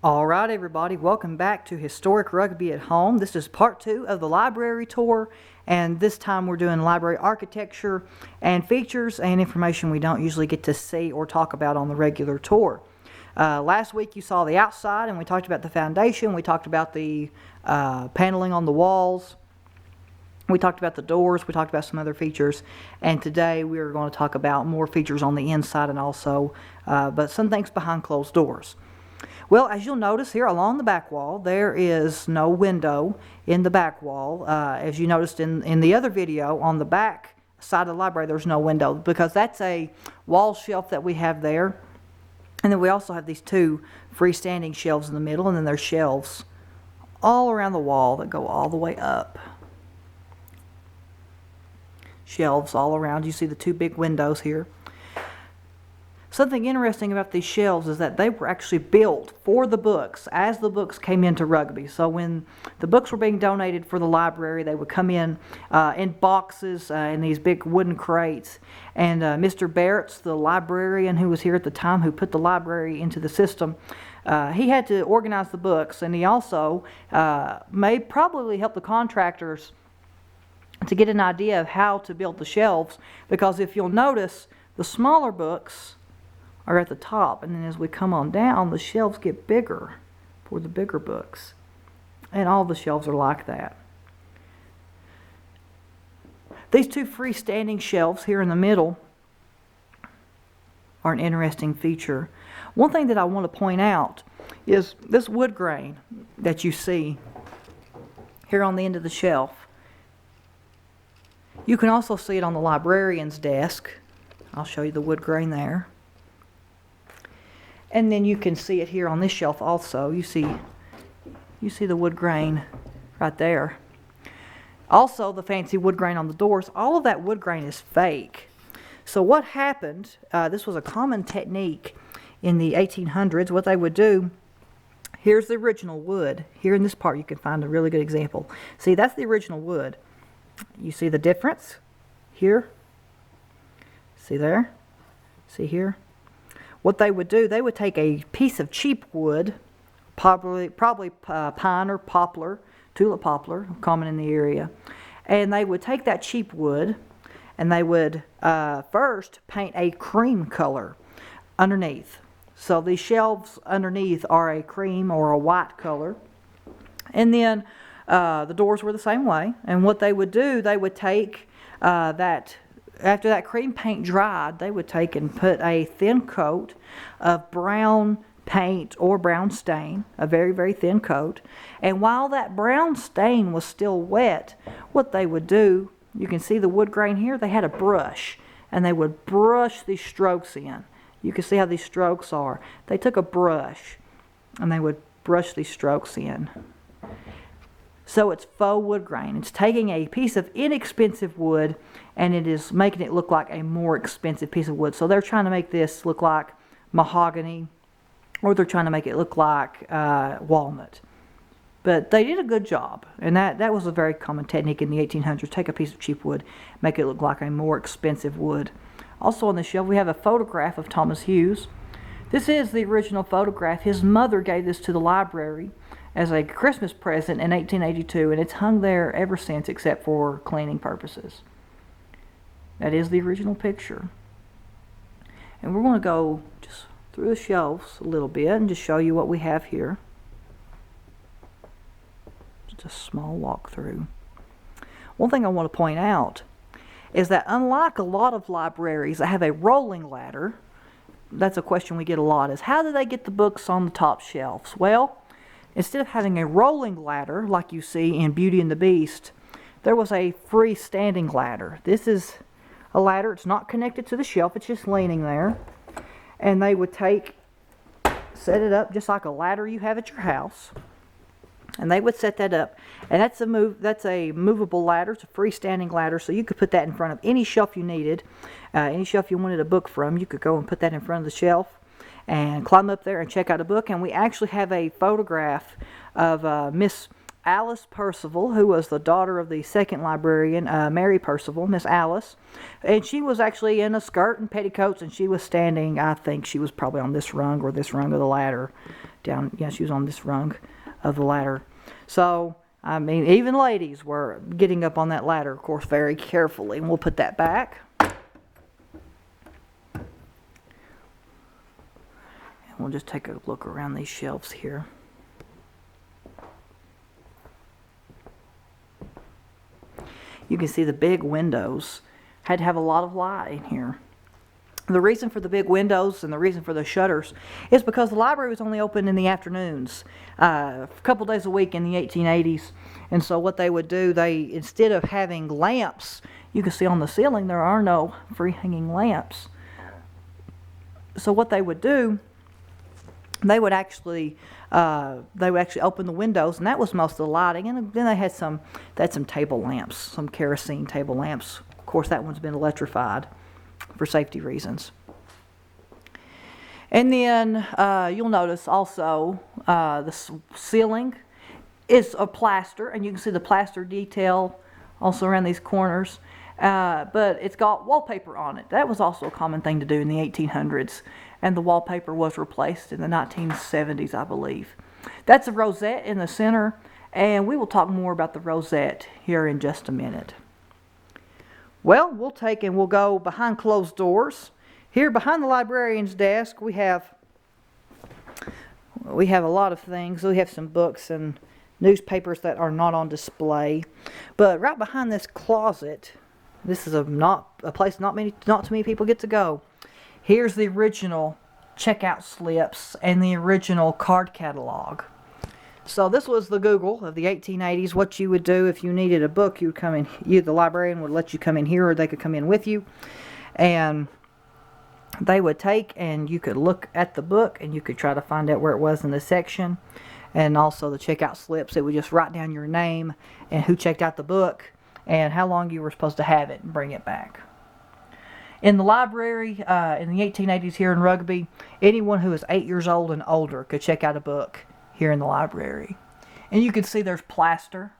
All right, everybody, welcome back to Historic Rugby at Home. This is part 2 of the library tour, and this time we're doing library architecture and features and information we don't usually get to see or talk about on the regular tour. Last week you saw the outside, and we talked about the foundation. We talked about the paneling on the walls. We talked about the doors. We talked about some other features, and today we are going to talk about more features on the inside and also but some things behind closed doors. Well, as you'll notice here along the back wall, there is no window in the back wall. As you noticed in the other video, on the back side of the library, there's no window because that's a wall shelf that we have there. And then we also have these two freestanding shelves in the middle, and then there's shelves all around the wall that go all the way up. Shelves all around. You see the two big windows here. Something interesting about these shelves is that they were actually built for the books as the books came into Rugby. So when the books were being donated for the library, they would come in boxes in these big wooden crates. And Mr. Barrett's, the librarian who was here at the time, who put the library into the system, he had to organize the books, and he also may probably help the contractors to get an idea of how to build the shelves, because if you'll notice, the smaller books are at the top, and then as we come on down, the shelves get bigger for the bigger books, and all the shelves are like that. These two freestanding shelves here in the middle are an interesting feature. One thing that I want to point out is this wood grain that you see here on the end of the shelf. You can also see it on the librarian's desk. I'll show you the wood grain there. And then you can see it here on this shelf also. You see the wood grain right there. Also the fancy wood grain on the doors. All of that wood grain is fake. So what happened, this was a common technique in the 1800s. What they would do, here's the original wood. Here in this part you can find a really good example. See, that's the original wood. You see the difference here? See there? See here? What they would do, they would take a piece of cheap wood, probably pine or poplar, tulip poplar, common in the area, and they would take that cheap wood and they would first paint a cream color underneath. So these shelves underneath are a cream or a white color, and then the doors were the same way. And what they would do, they would take after that cream paint dried, they would take and put a thin coat of brown paint or brown stain, a very, very thin coat. And while that brown stain was still wet, what they would do, you can see the wood grain here, they had a brush, and they would brush these strokes in. You can see how these strokes are. They took a brush, and they would brush these strokes in. So it's faux wood grain. It's taking a piece of inexpensive wood and it is making it look like a more expensive piece of wood. So they're trying to make this look like mahogany, or they're trying to make it look like walnut. But they did a good job, and that was a very common technique in the 1800s. Take a piece of cheap wood, make it look like a more expensive wood. Also on the shelf we have a photograph of Thomas Hughes. This is the original photograph. His mother gave this to the library as a Christmas present in 1882, and it's hung there ever since except for cleaning purposes. That is the original picture. And we're going to go just through the shelves a little bit and just show you what we have here. Just a small walkthrough. One thing I want to point out is that unlike a lot of libraries that have a rolling ladder, that's a question we get a lot, is how do they get the books on the top shelves? Well, instead of having a rolling ladder like you see in Beauty and the Beast, there was a freestanding ladder. This is a ladder. It's not connected to the shelf. It's just leaning there. And they would set it up just like a ladder you have at your house. And they would set that up. And that's a movable ladder. It's a freestanding ladder, so you could put that in front of any shelf you needed. Any shelf you wanted a book from, you could go and put that in front of the shelf and climb up there and check out a book. And we actually have a photograph of Miss Alice Percival, who was the daughter of the second librarian, Mary Percival, Miss Alice. And she was actually in a skirt and petticoats, and she was standing, I think she was probably on this rung or this rung of the ladder down. Yeah, she was on this rung of the ladder. So, I mean, even ladies were getting up on that ladder, of course, very carefully. And we'll put that back. And we'll just take a look around these shelves here. You can see the big windows had to have a lot of light in here. The reason for the big windows and the reason for the shutters is because the library was only open in the afternoons, a couple days a week in the 1880s. And so what they would do, instead of having lamps, you can see on the ceiling there are no free hanging lamps. So what they would do, they would actually open the windows, and that was most of the lighting. And then they had some table lamps, some kerosene table lamps. Of course, that one's been electrified for safety reasons. And then you'll notice also the ceiling is a plaster, and you can see the plaster detail also around these corners. But it's got wallpaper on it. That was also a common thing to do in the 1800s, and the wallpaper was replaced in the 1970s, I believe. That's a rosette in the center, and we will talk more about the rosette here in just a minute. Well, we'll go behind closed doors. Here behind the librarian's desk, we have a lot of things. We have some books and newspapers that are not on display. But right behind this closet, this is a place not too many people get to go. Here's the original checkout slips and the original card catalog. So this was the Google of the 1880s. What you would do if you needed a book, you would come in. The librarian would let you come in here, or they could come in with you, and they would take, and you could look at the book, and you could try to find out where it was in the section. And also the checkout slips, it would just write down your name and who checked out the book and how long you were supposed to have it and bring it back. In the library in the 1880s here in Rugby, anyone who was 8 years old and older could check out a book here in the library. And you can see there's plaster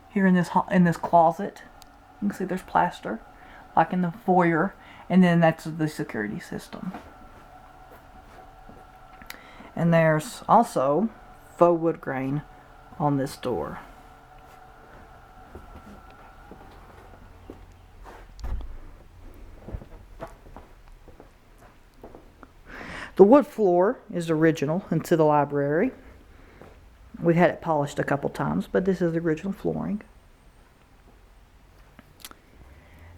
here in this closet. You can see there's plaster, like in the foyer, and then that's the security system. And there's also faux wood grain on this door. The wood floor is original into the library. We've had it polished a couple times, but this is the original flooring.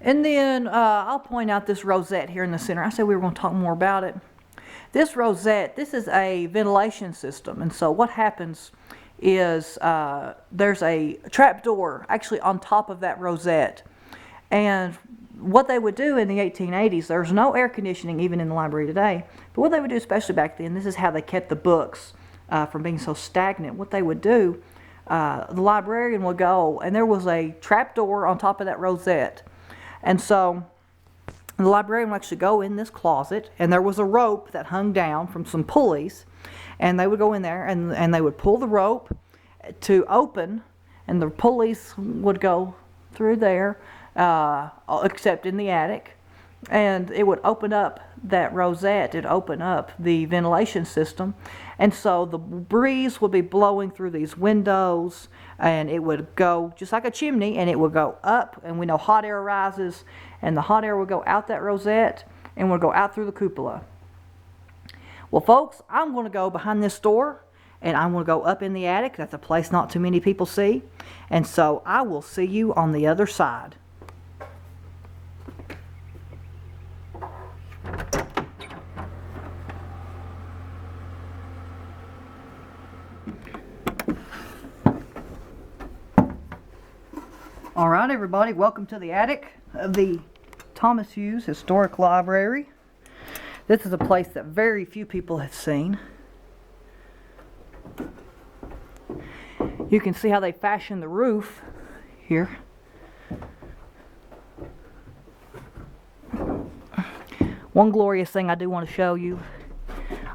And then I'll point out this rosette here in the center. I said we were going to talk more about it. This rosette, this is a ventilation system. And so what happens is there's a trap door actually on top of that rosette. And what they would do in the 1880s, there's no air conditioning even in the library today, but what they would do, especially back then, this is how they kept the books from being so stagnant. What they would do, the librarian would go, and there was a trap door on top of that rosette. And so the librarian would actually go in this closet, and there was a rope that hung down from some pulleys, and they would go in there, and they would pull the rope to open, and the pulleys would go through there, except in the attic, and it would open up that rosette. It'd open up the ventilation system, and so the breeze would be blowing through these windows, and it would go just like a chimney, and it would go up, and we know hot air rises, and the hot air would go out that rosette and would go out through the cupola. Well, folks, I'm going to go behind this door, and I'm going to go up in the attic. That's a place not too many people see, and so I will see you on the other side. All right, everybody, welcome to the attic of the Thomas Hughes Historic Library. This is a place that very few people have seen. You can see how they fashioned the roof here. One glorious thing I do want to show you,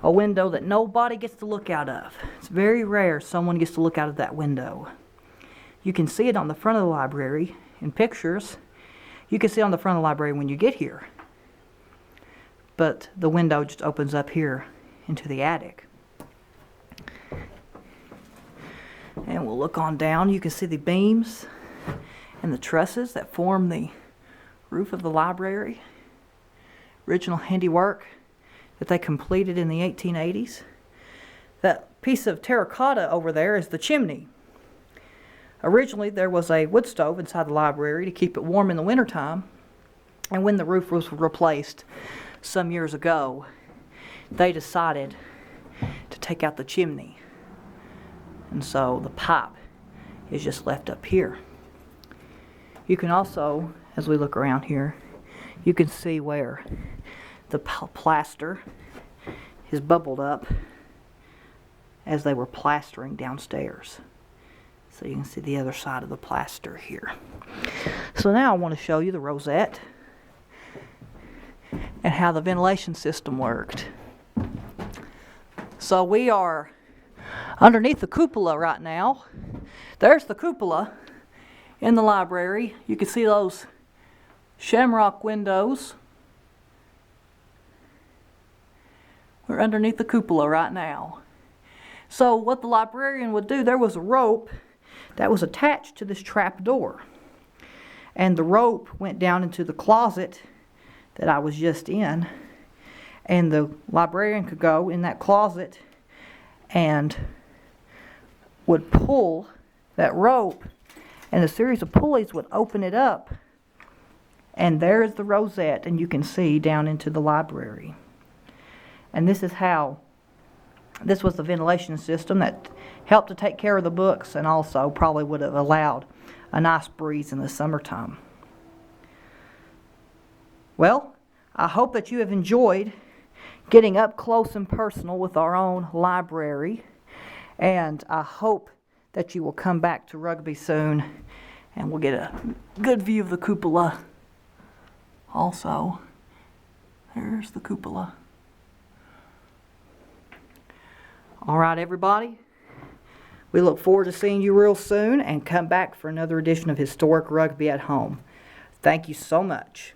a window that nobody gets to look out of. It's very rare someone gets to look out of that window. You can see it on the front of the library in pictures. You can see it on the front of the library when you get here. But the window just opens up here into the attic. And we'll look on down. You can see the beams and the trusses that form the roof of the library. Original handiwork that they completed in the 1880s. That piece of terracotta over there is the chimney. Originally there was a wood stove inside the library to keep it warm in the wintertime, and when the roof was replaced some years ago, they decided to take out the chimney, and so the pipe is just left up here. You can also, as we look around here, you can see where the plaster is bubbled up as they were plastering downstairs. So you can see the other side of the plaster here. So now I want to show you the rosette and how the ventilation system worked. So we are underneath the cupola right now. There's the cupola in the library. You can see those shamrock windows. We're underneath the cupola right now. So what the librarian would do, there was a rope that was attached to this trap door. And the rope went down into the closet that I was just in. And the librarian could go in that closet and would pull that rope, and a series of pulleys would open it up. And there's the rosette, and you can see down into the library. And this was the ventilation system that helped to take care of the books, and also probably would have allowed a nice breeze in the summertime. Well, I hope that you have enjoyed getting up close and personal with our own library, and I hope that you will come back to Rugby soon and we'll get a good view of the cupola. Also, there's the cupola. All right, everybody. We look forward to seeing you real soon, and come back for another edition of Historic Rugby at Home. Thank you so much.